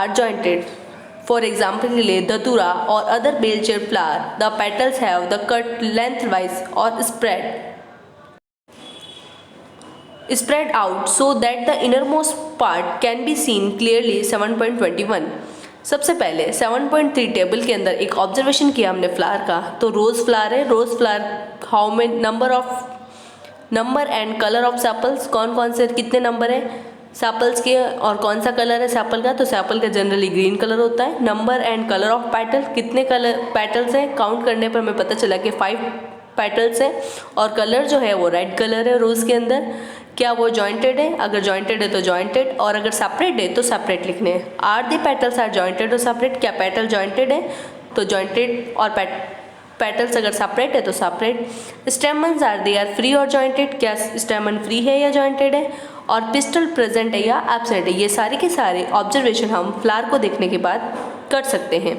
are jointed. For example, Datura or other bell-shaped flower, the petals have the cut lengthwise or spread out so that the innermost part can be seen clearly. 7.21 सबसे पहले 7.3 table के अंदर एक observation किया हमने flower का। तो rose flower है, rose flower how many number and colour of sepals, कौन कौन से कितने नंबर है सेपल्स के और कौन सा कलर है सेपल का। तो सेपल का जनरली ग्रीन कलर होता है। Number and colour of petal, कितने कलर पेटल्स हैं, काउंट करने पर हमें पता चला कि 5 पेटल्स हैं। और कलर जो है वो रेड कलर है रोज़ के अंदर। क्या वो जॉइंटेड है, अगर जॉइंटेड है तो जॉइंटेड, और अगर सेपरेट है तो सेपरेट लिखने हैं। Are the petals are jointed और सेपरेट, क्या पेटल जॉइंटेड है तो जॉइंटेड, और पेटल्स अगर सेपरेट है तो separate. Stamens are they are free और जॉइंटेड, क्या स्टेमन फ्री है या जॉइंटेड है, और पिस्टल प्रेजेंट है या एब्सेंट है। ये सारे के सारे ऑब्जर्वेशन हम फ्लावर को देखने के बाद कर सकते हैं।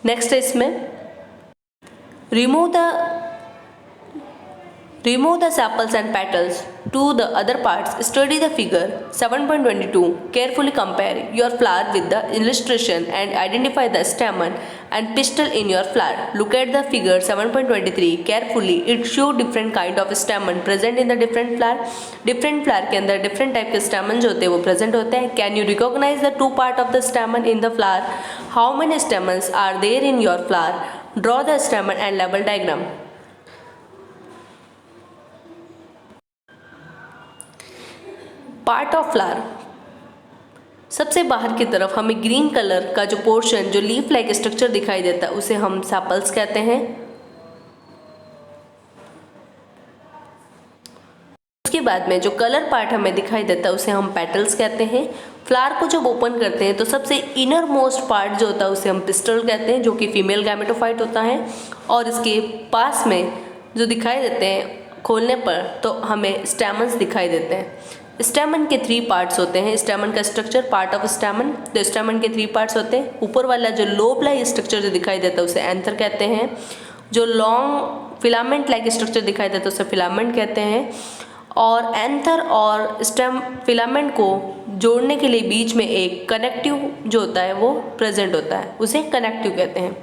नेक्स्ट है इसमें remove the sepals and petals to the other parts. Study the figure 7.22. Carefully compare your flower with the illustration and identify the stamen and pistil in your flower. Look at the figure 7.23 carefully. It shows different kind of stamen present in the different flower. Different flower के अंदर different type के stamen जो होते हैं वो present होते हैं। Can you recognize the two part of the stamen in the flower? How many stamens are there in your flower? Draw the stamen and label diagram. Part of flower, सबसे बाहर की तरफ हमें ग्रीन कलर का जो portion जो leaf like structure दिखाई देता है उसे हम सेपल्स कहते हैं। उसके बाद में जो कलर पार्ट हमें दिखाई देता है उसे हम पेटल्स कहते हैं। फ्लावर को जब ओपन करते हैं तो सबसे इनर मोस्ट पार्ट जो होता है उसे हम पिस्टल कहते हैं, जो कि फीमेल गैमेटोफाइट होता है। और इसके पास में जो दिखाई देते हैं खोलने पर तो हमें स्टेमन्स दिखाई देते हैं। स्टेमन के 3 पार्ट्स होते हैं। स्टेमन का स्ट्रक्चर, पार्ट ऑफ स्टेमन, तो स्टेमन के 3 पार्ट्स होते हैं। ऊपर वाला जो लोब लाइक स्ट्रक्चर जो दिखाई देता है उसे एंथर कहते हैं। जो लॉन्ग फिलामेंट लाइक स्ट्रक्चर दिखाई देता है उसे फिलामेंट कहते हैं। और एंथर और स्टेम फिलामेंट को जोड़ने के लिए बीच में एक कनेक्टिव जो होता है वो प्रेजेंट होता है, उसे कनेक्टिव कहते हैं।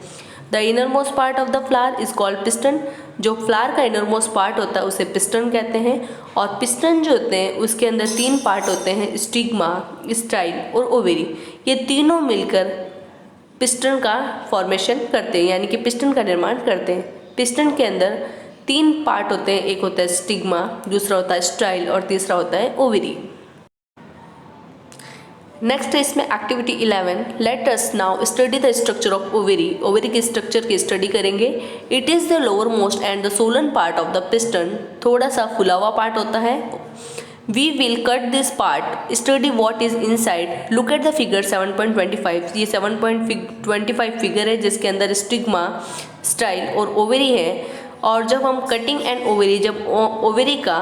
The inner most part of the flower is called piston, जो फ्लावर का इनर मोस्ट पार्ट होता है उसे पिस्टन कहते हैं। और पिस्टन जो होते हैं उसके अंदर 3 पार्ट होते हैं, स्टिग्मा, स्टाइल और ओवेरी। ये तीनों मिलकर पिस्टन का फॉर्मेशन करते हैं, यानी कि पिस्टन का निर्माण करते हैं। पिस्टन के अंदर 3 पार्ट होते हैं, एक होता है स्टिग्मा, दूसरा होता है स्टाइल और तीसरा होता है ओवेरी। नेक्स्ट है इसमें activity 11। Let us now study the structure of ovary. Ovary के स्ट्रक्चर की स्टडी करेंगे। It is the lowermost end the swollen part of the pistil, थोड़ा सा फुला हुआ पार्ट होता है। We will cut this part, study what is inside. Look at the figure 7.25। ये 7.25 फिगर है जिसके अंदर स्टिग्मा, स्टाइल और ओवेरी है। और जब हम कटिंग एंड ओवेरी, जब ओवेरी का